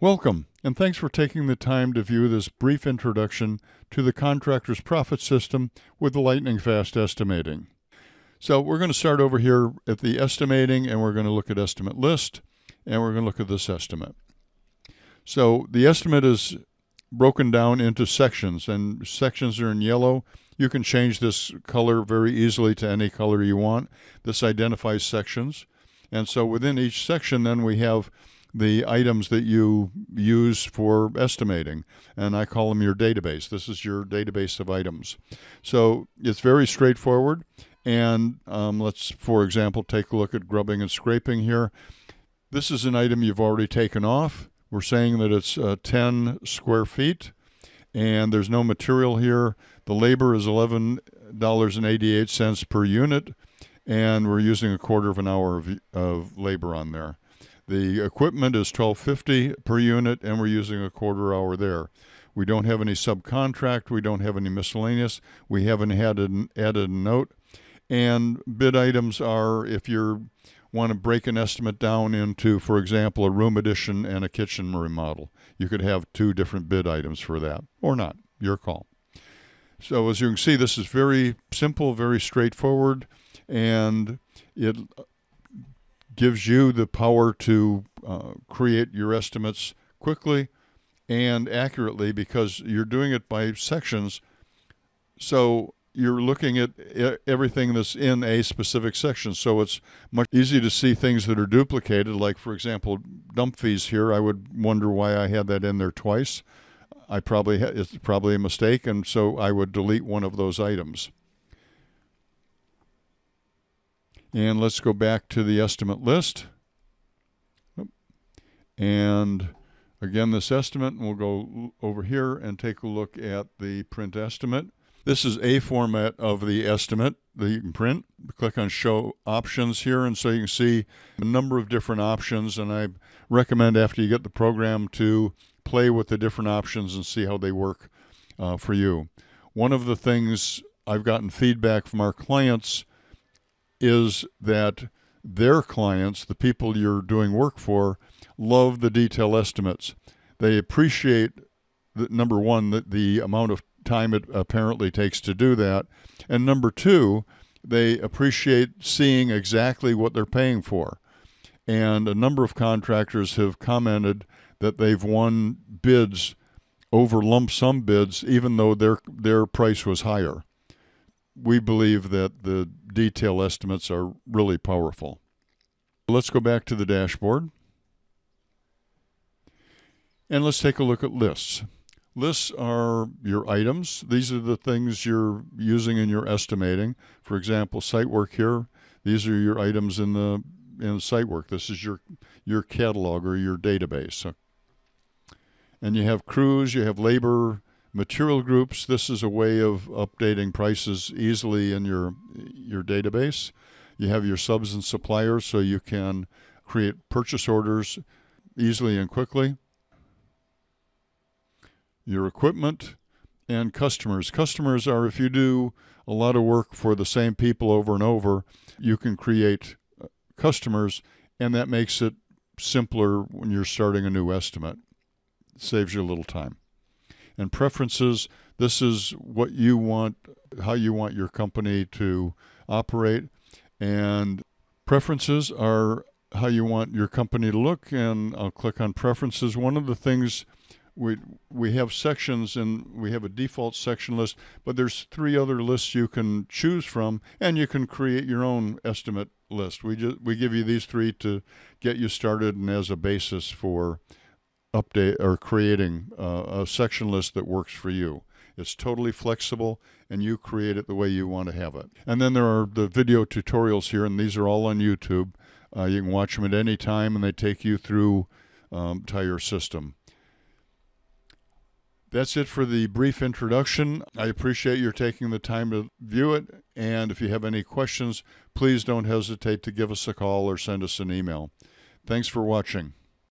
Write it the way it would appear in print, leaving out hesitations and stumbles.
Welcome, and thanks for taking the time to view this brief introduction to the contractor's profit system with LiteningFast Estimating. So we're going to start over here at the estimating, and we're going to look at estimate list, and we're going to look at this estimate. So the estimate is broken down into sections, and sections are in yellow. You can change this color very easily to any color you want. This identifies sections. And so within each section, then we have the items that you use for estimating, and I call them your database. This is your database of items. So it's very straightforward, and let's, for example, take a look at grubbing and scraping here. This is an item you've already taken off. We're saying that it's 10 square feet, and there's no material here. The labor is $11.88 per unit, and we're using a quarter of an hour of labor on there. The equipment is $12.50 per unit, and we're using a quarter hour there. We don't have any subcontract. We don't have any miscellaneous. We haven't added a note. And bid items are if you want to break an estimate down into, for example, a room addition and a kitchen remodel. You could have two different bid items for that, or not. Your call. So as you can see, this is very simple, very straightforward, and it gives you the power to create your estimates quickly and accurately because you're doing it by sections. So you're looking at everything that's in a specific section. So it's much easier to see things that are duplicated. Like, for example, dump fees here. I would wonder why I had that in there twice. It's probably a mistake, and so I would delete one of those items. And let's go back to the estimate list. And again, this estimate, and we'll go over here and take a look at the print estimate. This is a format of the estimate that you can print. Click on Show Options here, and so you can see a number of different options. And I recommend after you get the program to play with the different options and see how they work for you. One of the things I've gotten feedback from our clients is that their clients, the people you're doing work for, love the detail estimates. They appreciate, number one, the amount of time it apparently takes to do that, and number two, they appreciate seeing exactly what they're paying for. And a number of contractors have commented that they've won bids over lump sum bids even though their price was higher. We believe that the detail estimates are really powerful. Let's go back to the dashboard. And let's take a look at lists. Lists are your items. These are the things you're using in your estimating. For example, site work here. These are your items in site work. This is your catalog or your database. And you have crews, you have labor, material groups. This is a way of updating prices easily in your database. You have your subs and suppliers, so you can create purchase orders easily and quickly. Your equipment and customers. Customers are if you do a lot of work for the same people over and over, you can create customers, and that makes it simpler when you're starting a new estimate. It saves you a little time. And preferences, this is what you want, how you want your company to operate. And preferences are how you want your company to look. And I'll click on preferences. One of the things we have sections, and we have a default section list, but there's 3 other lists you can choose from, and you can create your own estimate list. We give you these 3 to get you started and as a basis for update or creating a section list that works for you. It's totally flexible, and you create it the way you want to have it. And then there are the video tutorials here, and these are all on YouTube. You can watch them at any time, and they take you through entire system. That's it for the brief introduction. I appreciate your taking the time to view it, and if you have any questions, please don't hesitate to give us a call or send us an email. Thanks for watching.